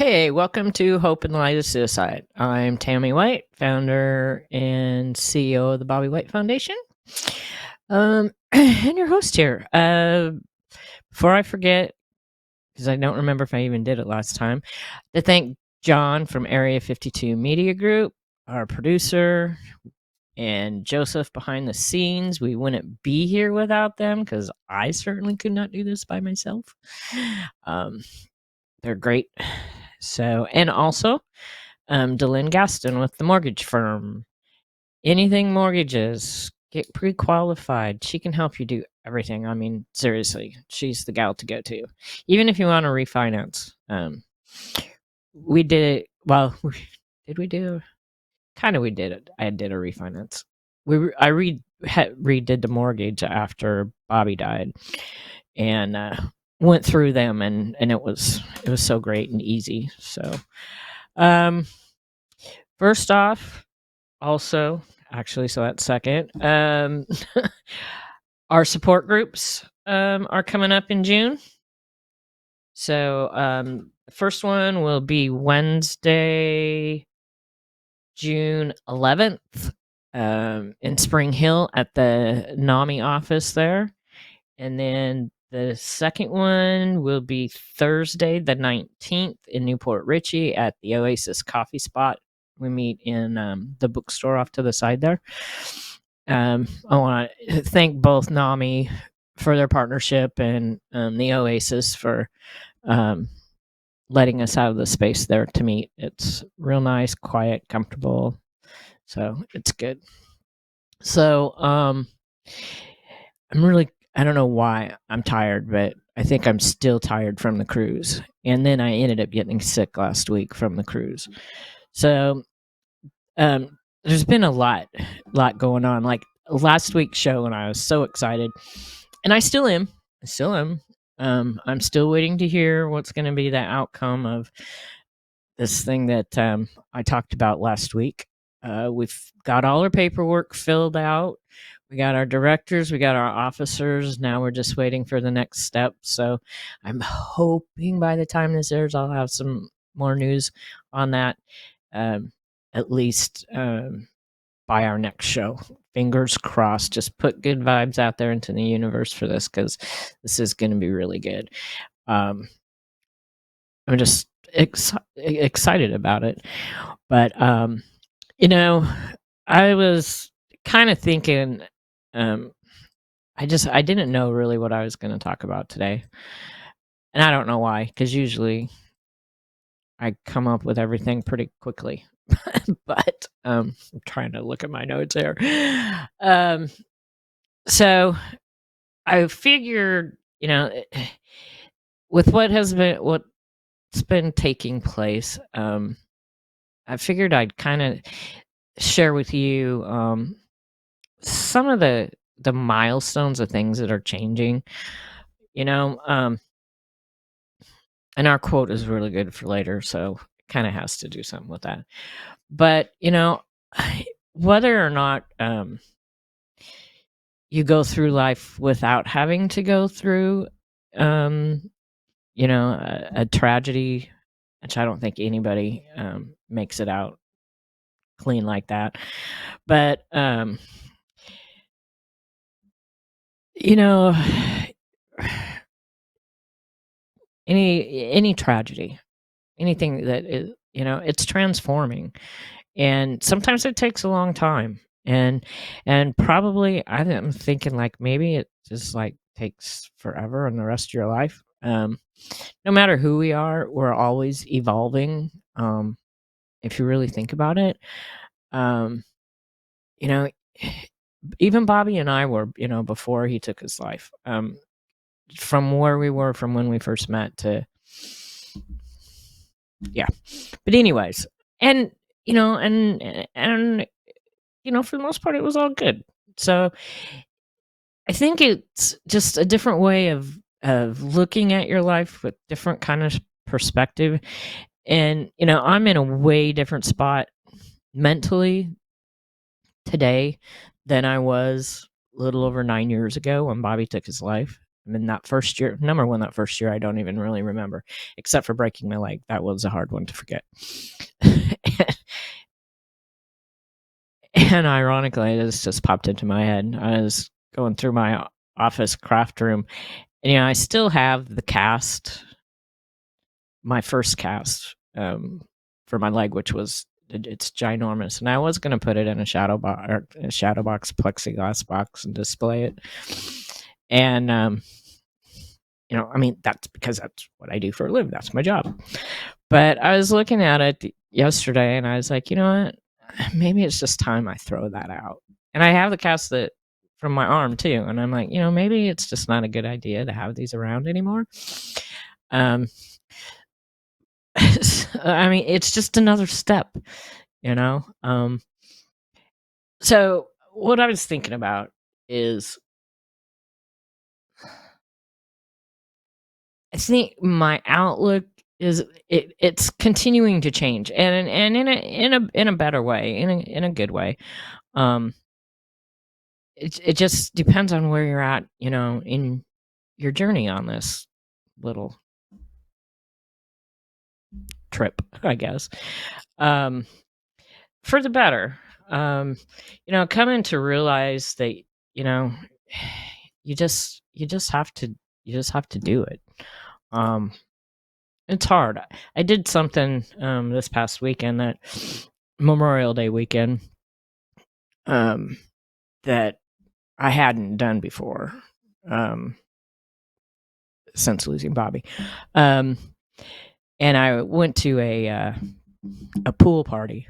Hey, welcome to Hope in the Light of Suicide. I'm Tammy White, founder and CEO of the Bobby White Foundation, and your host here. Before I forget, because I don't remember if I even did it last time, to thank John from Area 52 Media Group, our producer, and Joseph behind the scenes. We wouldn't be here without them because I certainly could not do this by myself. They're great. So, and also, Delynn Gaston with the mortgage firm. Anything mortgages, get pre-qualified. She can help you do everything. I mean, seriously, she's the gal to go to. Even if you want to refinance. We did it. Well, did we do? Kind of, we did it. I did a refinance. I redid the mortgage after Bobby died, and went through them, and it was so great and easy. So, first off, also, actually, so that's second. Our support groups are coming up in June. So the first one will be Wednesday, June 11th, in Spring Hill at the NAMI office there. And then the second one will be Thursday, the 19th in Newport Richey at the Oasis Coffee Spot. We meet in the bookstore off to the side there. I want to thank both NAMI for their partnership and the Oasis for letting us have the space there to meet. It's real nice, quiet, comfortable. So it's good. So I'm really, I don't know why I'm tired, but I think I'm still tired from the cruise. And then I ended up getting sick last week from the cruise. So there's been a lot going on. Like last week's show, and I was so excited, and I still am. I'm still waiting to hear what's going to be the outcome of this thing that I talked about last week. We've got all our paperwork filled out. We got our directors, we got our officers. Now we're just waiting for the next step. So I'm hoping by the time this airs, I'll have some more news on that. At least by our next show. Fingers crossed. Just put good vibes out there into the universe for this, because this is going to be really good. I'm just excited about it. But I was kind of thinking, I didn't know really what I was going to talk about today, and I don't know why, because usually I come up with everything pretty quickly. But I'm trying to look at my notes here. So I figured, with what's been taking place, I figured I'd kind of share with you some of the milestones of things that are changing. And our quote is really good for later, so it kind of has to do something with that. But whether or not you go through life without having to go through a tragedy, which I don't think anybody makes it out clean like that. But any tragedy, anything that is, it's transforming, and sometimes it takes a long time, and probably I'm thinking like maybe it just like takes forever in the rest of your life. No matter who we are, we're always evolving. If you really think about it, even Bobby and I were, before he took his life, from where we were from when we first met to, yeah. But anyways, and for the most part, it was all good. So I think it's just a different way of looking at your life with different kind of perspective. And I'm in a way different spot mentally today than I was a little over 9 years ago when Bobby took his life. I mean, that first year, number one, that first year, I don't even really remember, except for breaking my leg. That was a hard one to forget. And ironically, this just popped into my head. I was going through my office craft room, and I still have the cast, my first cast for my leg, which was it's ginormous, and I was going to put it in a shadow box, plexiglass box, and display it. And I mean, that's because that's what I do for a living. That's my job. But I was looking at it yesterday, and I was like, you know what? Maybe it's just time I throw that out. And I have the cast that from my arm too, and I'm like, maybe it's just not a good idea to have these around anymore. I mean, it's just another step, So what I was thinking about is, I think my outlook is it's continuing to change, and in a better way, in a good way. It just depends on where you're at, in your journey on this little trip, I guess. For the better. Coming to realize that, you just have to do it. It's hard. I did something this past weekend, that Memorial Day weekend, that I hadn't done before, since losing Bobby. And I went to a pool party.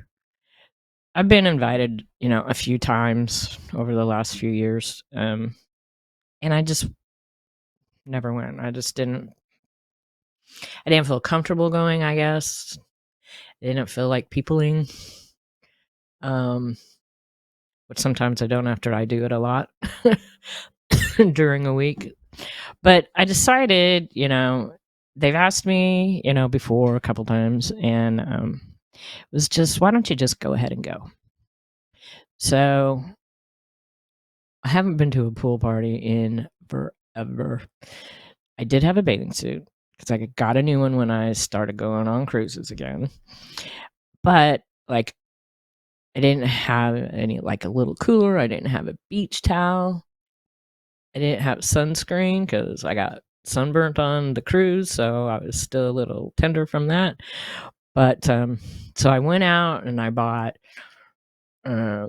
I've been invited, a few times over the last few years, and I just never went. I didn't feel comfortable going, I guess. I didn't feel like peopling, but sometimes I don't after I do it a lot during a week. But I decided, they've asked me, before a couple times, and it was just, why don't you just go ahead and go? So I haven't been to a pool party in forever. I did have a bathing suit because I got a new one when I started going on cruises again. But like, I didn't have any, like, a little cooler. I didn't have a beach towel. I didn't have sunscreen because I got sunburnt on the cruise, so I was still a little tender from that. But so I went out and I bought a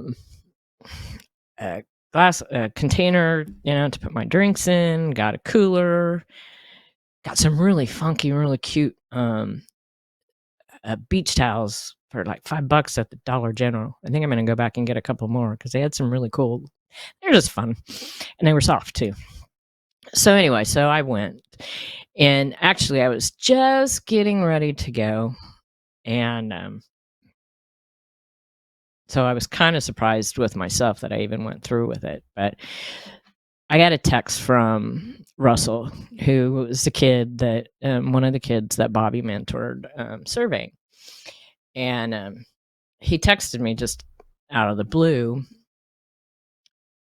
container, to put my drinks in. Got a cooler. Got some really funky, really cute beach towels for like $5 at the Dollar General. I think I'm gonna go back and get a couple more because they had some really cool. They're just fun, and they were soft too. So anyway, so I went, and actually I was just getting ready to go, and so I was kind of surprised with myself that I even went through with it. But I got a text from Russell, who was the kid that one of the kids that Bobby mentored, surveying, and he texted me just out of the blue.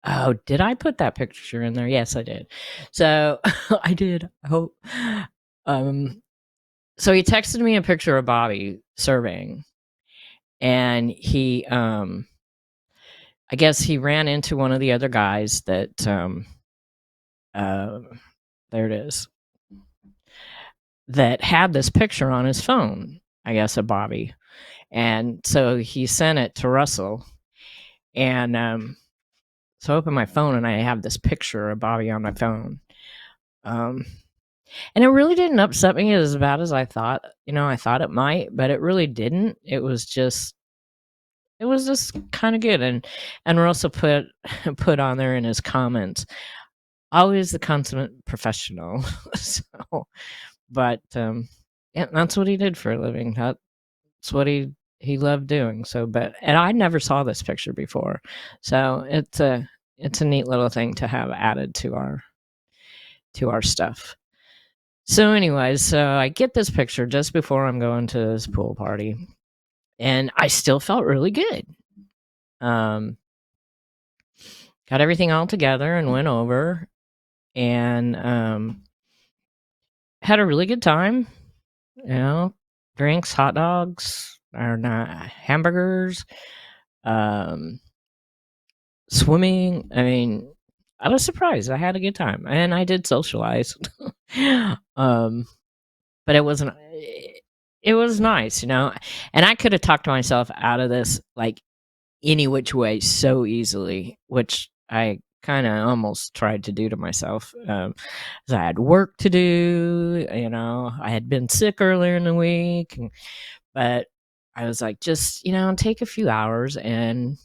Oh, did I put that picture in there? Yes, I did. So I did. I hope. So he texted me a picture of Bobby surveying, and he, I guess he ran into one of the other guys that, there it is, that had this picture on his phone, I guess, of Bobby. And so he sent it to Russell, and so I opened my phone and I have this picture of Bobby on my phone. And it really didn't upset me as bad as I thought. I thought it might, but it really didn't. It was just kind of good. And Russell put on there in his comments, always the consummate professional. So, but yeah, that's what he did for a living. That's what he loved doing. So, and I never saw this picture before, so it's a neat little thing to have added to our stuff. So anyways, so I get this picture just before I'm going to this pool party, and I still felt really good. Got everything all together and went over, and had a really good time. Drinks, hot dogs, or not, hamburgers, um, swimming. I mean, I was surprised. I had a good time, and I did socialize. um, but it wasn't. It was nice, and I could have talked myself out of this like any which way so easily, which I kind of almost tried to do to myself. 'Cause I had work to do. I had been sick earlier in the week, but I was like, just take a few hours and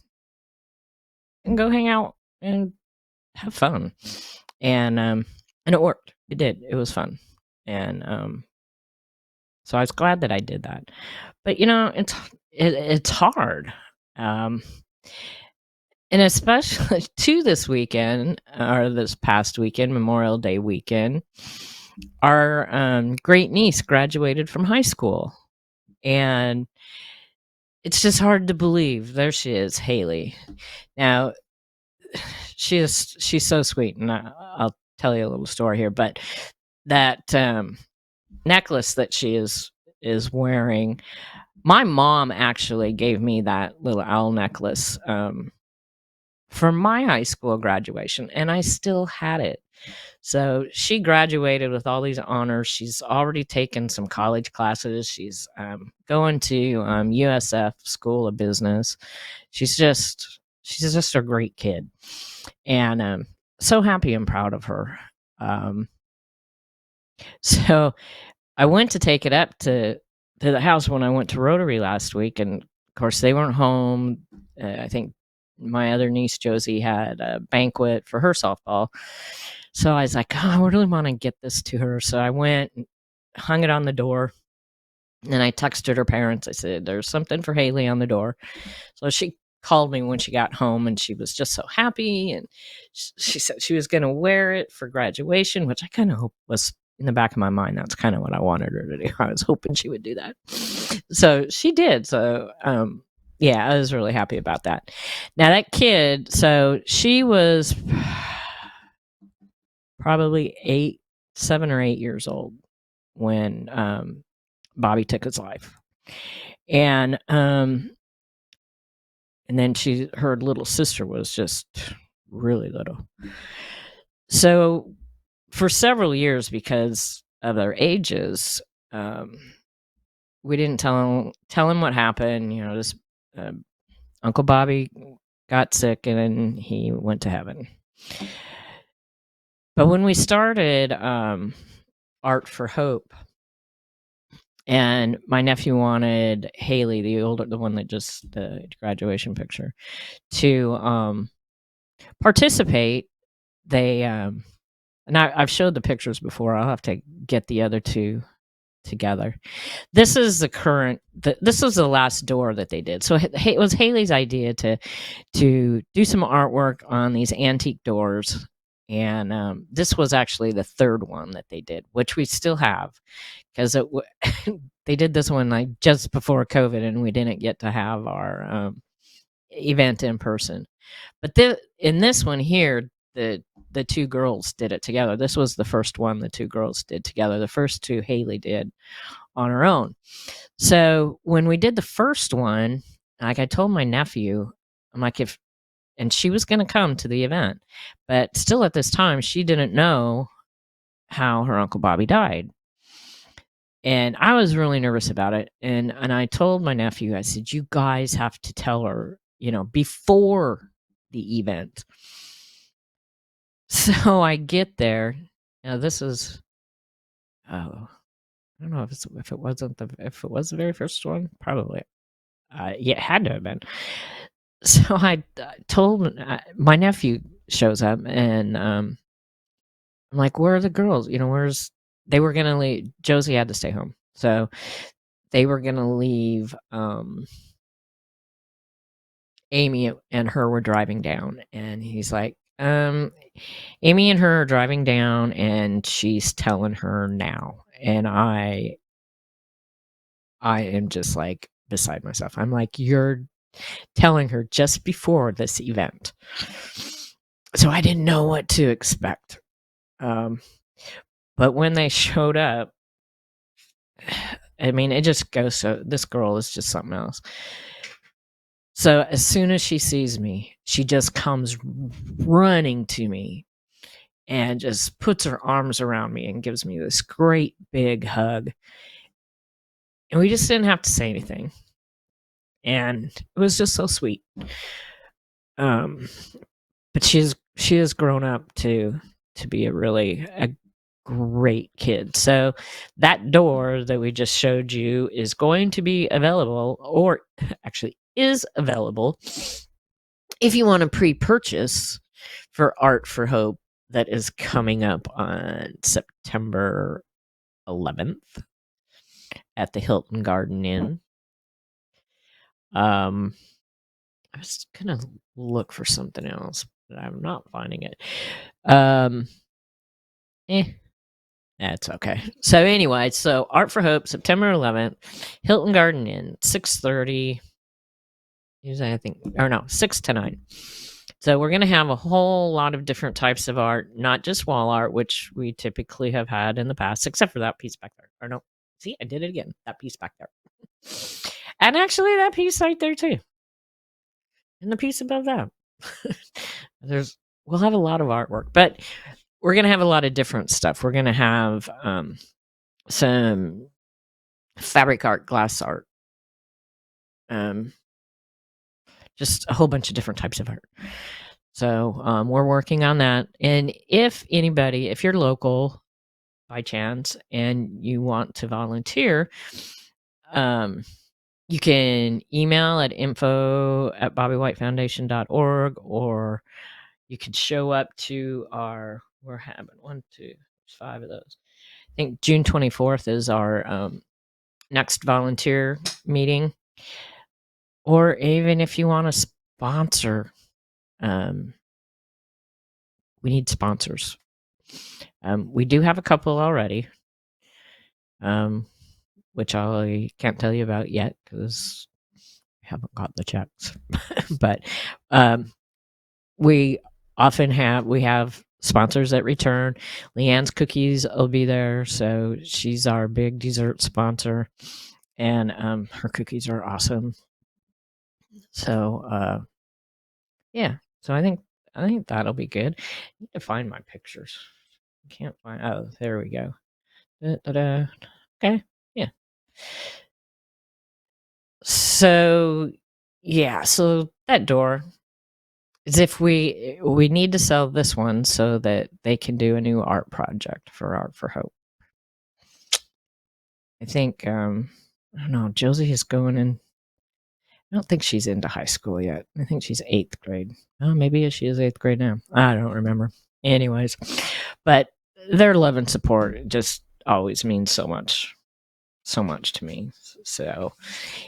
go hang out and have fun, and it worked. It did. It was fun, and so I was glad that I did that. But it's hard. Um, And especially to this weekend, or this past weekend, Memorial Day weekend, our great niece graduated from high school. And it's just hard to believe. There she is, Haley. Now, she's so sweet. And I'll tell you a little story here. But that necklace that she is wearing, my mom actually gave me that little owl necklace for my high school graduation, and I still had it. So she graduated with all these honors. She's already taken some college classes. She's going to USF School of Business. She's just a great kid, and so happy and proud of her. Um, so I went to take it up to the house when I went to Rotary last week, and of course they weren't home. I think my other niece Josie had a banquet for her softball, so I was like, oh, I really want to get this to her. So I went and hung it on the door, and I texted her parents. I said, "There's something for Haley on the door." So she called me when she got home, and she was just so happy, and she said she was going to wear it for graduation, which I kind of hope was in the back of my mind. That's kind of what I wanted her to do. I was hoping she would do that. So she did. So, yeah, I was really happy about that. Now, that kid, so she was probably 7 or 8 years old when Bobby took his life. And then her little sister was just really little. So for several years, because of their ages, we didn't tell him what happened. This Uncle Bobby got sick and then he went to heaven. But when we started Art for Hope, and my nephew wanted Haley, the one that just the graduation picture, to participate. They and I've showed the pictures before. I'll have to get the other two together. This is this was the last door that they did. So it was Haley's idea to do some artwork on these antique doors, and this was actually the third one that they did, which we still have, because they did this one like just before COVID, and we didn't get to have our event in person. But in this one here, the two girls did it together. This was the first one the two girls did together. The first two Haley did on her own. So when we did the first one, like I told my nephew, I'm like, and she was going to come to the event, but still at this time, she didn't know how her Uncle Bobby died. And I was really nervous about it. And I told my nephew, I said, you guys have to tell her, before the event. So I get there. Now this is, oh, I don't know if it was the very first one, probably. Yeah, it had to have been. So I told my nephew shows up, and I'm like, "Where are the girls? They were gonna leave. Josie had to stay home, so they were gonna leave. Amy and her were driving down, and he's like, Amy and her are driving down, and she's telling her now, and I am just like beside myself. I'm like, you're telling her just before this event. So I didn't know what to expect. Um, but when they showed up, I mean, it just goes so. This girl is just something else. So as soon as she sees me, she just comes running to me and just puts her arms around me and gives me this great big hug. And we just didn't have to say anything. And it was just so sweet. Um, but she has grown up to be a great kid. So that door that we just showed you is going to be available, or actually is available, if you want to pre-purchase for Art for Hope that is coming up on September 11th at the Hilton Garden Inn. I was gonna look for something else, but I'm not finding it. Um, eh, that's okay. So anyway, so Art for Hope, September 11th, Hilton Garden Inn, 6:30. Usually, I think, or no, 6 to 9. So we're gonna have a whole lot of different types of art, not just wall art, which we typically have had in the past, except for that piece back there. Or no, see, I did it again. That piece back there, and actually that piece right there too, and the piece above that. We'll have a lot of artwork, but we're gonna have a lot of different stuff. We're gonna have some fabric art, glass art, just a whole bunch of different types of art. So we're working on that. And if you're local by chance and you want to volunteer, you can email at info@bobbywhitefoundation.org, or you could show up to we're having 5 of those. I think June 24th is our next volunteer meeting. Or even if you want to sponsor, we need sponsors. We do have a couple already, which I can't tell you about yet because we haven't got the checks. But we have sponsors that return. Leanne's Cookies will be there, so she's our big dessert sponsor, and her cookies are awesome. So yeah, so I think that'll be good. I need to find my pictures. I can't find. Oh, there we go. Da-da-da. Okay, yeah. So yeah, so that door is if we need to sell this one so that they can do a new art project for Art for Hope. I think I don't know. Josie is going in. I don't think she's into high school yet. I think she's 8th grade. Oh, maybe she is 8th grade now. I don't remember. Anyways, but their love and support just always means so much to me. So,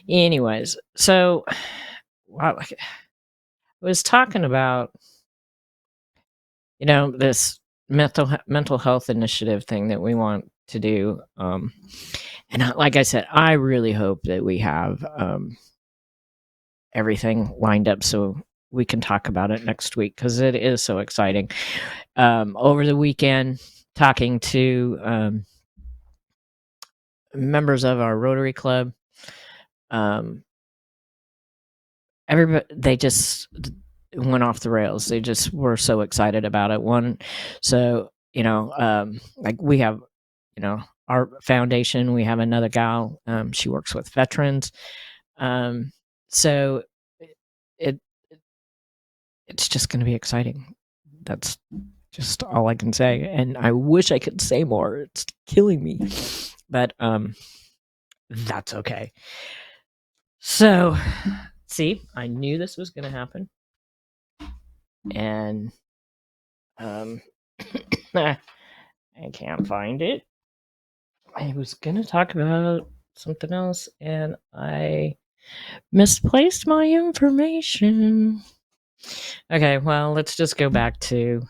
anyways, so wow, I was talking about this mental health initiative thing that we want to do, and like I said, I really hope that we have everything lined up so we can talk about it next week because it is so exciting. Over the weekend, talking to members of our Rotary Club, everybody, they just went off the rails. They just were so excited about it. So like we have, our foundation. We have another gal. She works with veterans. So it it's just going to be exciting. That's just all I can say. And I wish I could say more. It's killing me, but that's okay. So, see, I knew this was going to happen, and I can't find it. I was going to talk about something else, and I misplaced my information. Okay, well, let's just go back to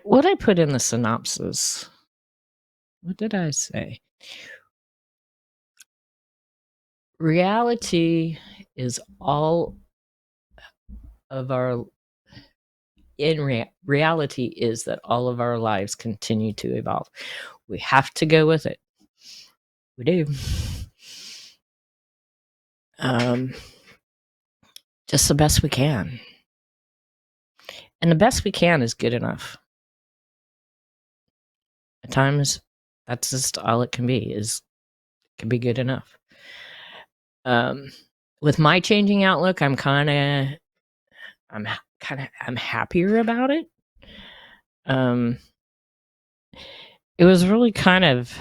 what I put in the synopsis. What did I say? Reality is all of our reality is that all of our lives continue to evolve. We have to go with it. We do. Just the best we can. And the best we can is good enough. At times, that's just all it can be, can be good enough. With my changing outlook, I'm happier about it. It was really kind of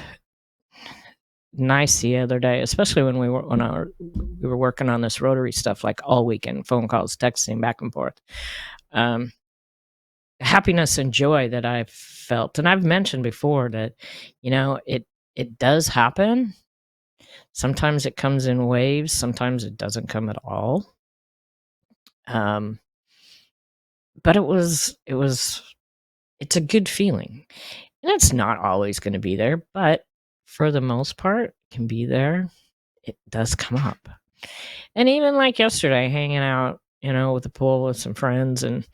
nice the other day, especially when we were working on this Rotary stuff, like all weekend, phone calls, texting back and forth. Happiness and joy that I've felt, and I've mentioned before that, it does happen. Sometimes it comes in waves. Sometimes it doesn't come at all. But it's a good feeling, and it's not always going to be there, but for the most part, it can be there. It does come up. And even like yesterday, hanging out, with the pool with some friends, and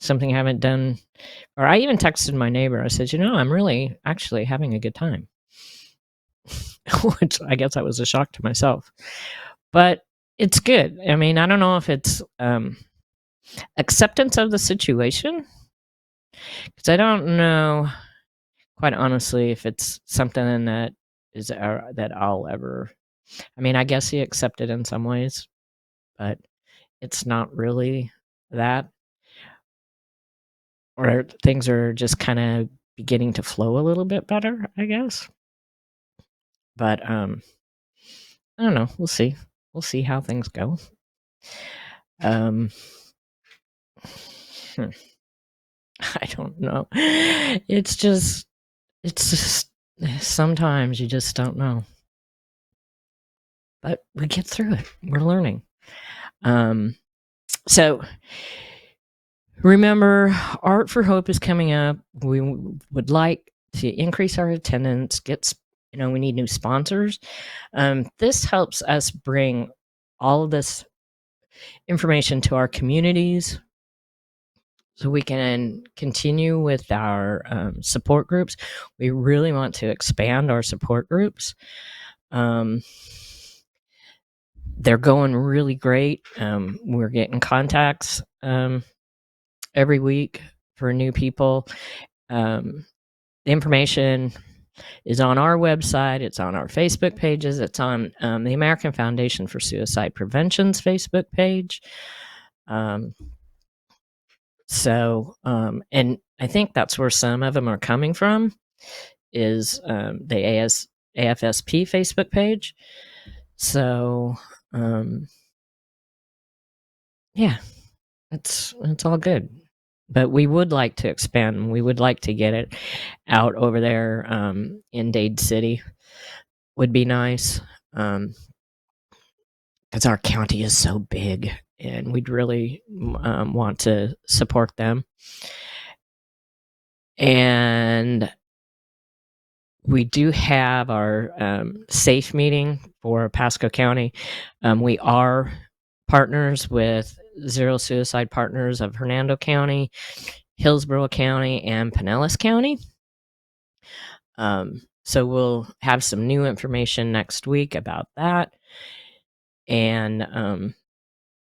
something I haven't done, or I even texted my neighbor. I said, I'm really actually having a good time, which I guess that was a shock to myself, but it's good. I mean, I don't know if it's acceptance of the situation, because I don't know, quite honestly, if it's something that that I'll ever. I mean, I guess he accepted in some ways, but it's not really that, or things are just kind of beginning to flow a little bit better, I guess. But I don't know. We'll see. We'll see how things go. I don't know. It's just sometimes you just don't know. But we get through it. We're learning. So remember, Art for Hope is coming up. We would like to increase our attendance, we need new sponsors. This helps us bring all of this information to our communities so we can continue with our support groups. We really want to expand our support groups. They're going really great. We're getting contacts every week for new people. The information is on our website. It's on our Facebook pages. It's on the American Foundation for Suicide Prevention's Facebook page. And I think that's where some of them are coming from, is the AFSP Facebook page. So, yeah, it's all good. But we would like to expand. We would like to get it out over there in Dade City. Would be nice, because our county is so big, and we'd really want to support them. And we do have our SAFE meeting for Pasco County. We are partners with Zero Suicide Partners of Hernando County, Hillsborough County, and Pinellas County. So we'll have some new information next week about that. And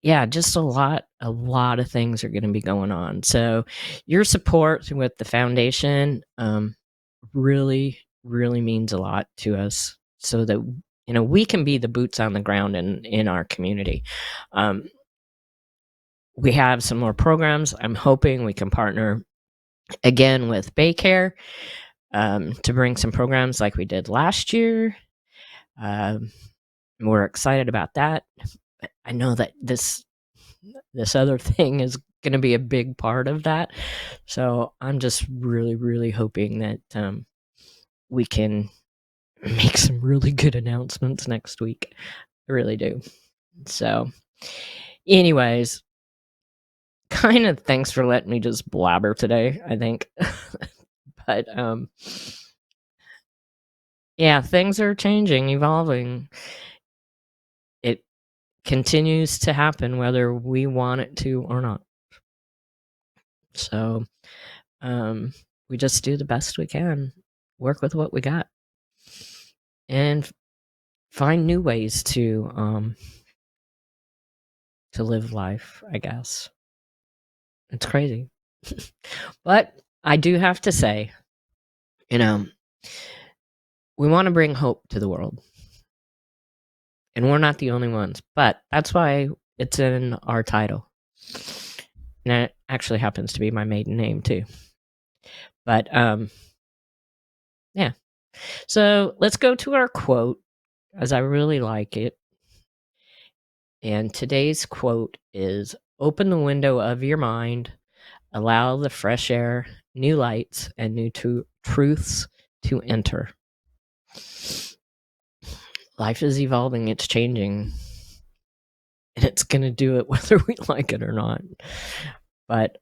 just a lot of things are going to be going on. So your support with the foundation really, really means a lot to us, so that we can be the boots on the ground in our community. We have some more programs. I'm hoping we can partner again with Baycare to bring some programs like we did last year. We're excited about that. I know that this other thing is going to be a big part of that. So I'm just really, really hoping that we can make some really good announcements next week. I really do. So anyways, kind of thanks for letting me just blabber today, I think. But things are changing, evolving. It continues to happen whether we want it to or not. So we just do the best we can, work with what we got, and find new ways to live life, I guess. It's crazy. But I do have to say, you know, we want to bring hope to the world. And we're not the only ones. But that's why it's in our title. And it actually happens to be my maiden name too. But yeah. So let's go to our quote, as I really like it. And today's quote is, "Open the window of your mind, allow the fresh air, new lights, and new truths to enter." Life is evolving, it's changing, and it's going to do it whether we like it or not. But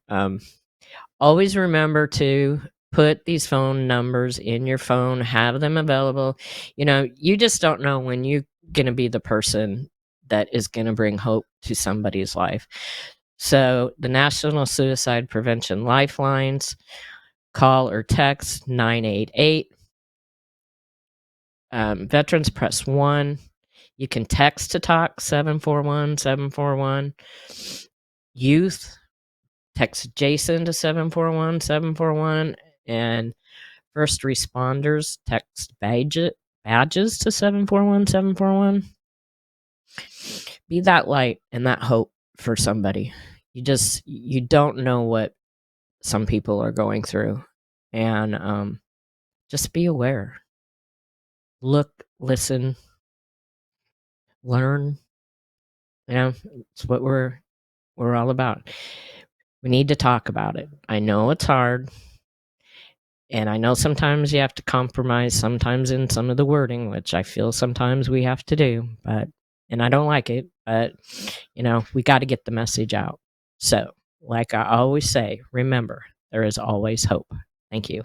always remember to put these phone numbers in your phone, have them available. You just don't know when you're going to be the person that is going to bring hope to somebody's life. So the National Suicide Prevention Lifelines, call or text 988. Veterans, press 1. You can text to talk 741-741. Youth, text Jason to 741-741. And first responders, text badges to 741-741. Be that light and that hope for somebody. You don't know what some people are going through. And just be aware. Look, listen, learn. It's what we're all about. We need to talk about it. I know it's hard. And I know sometimes you have to compromise sometimes in some of the wording, which I feel sometimes we have to do, and I don't like it, but we got to get the message out. So, like I always say, remember, there is always hope. Thank you.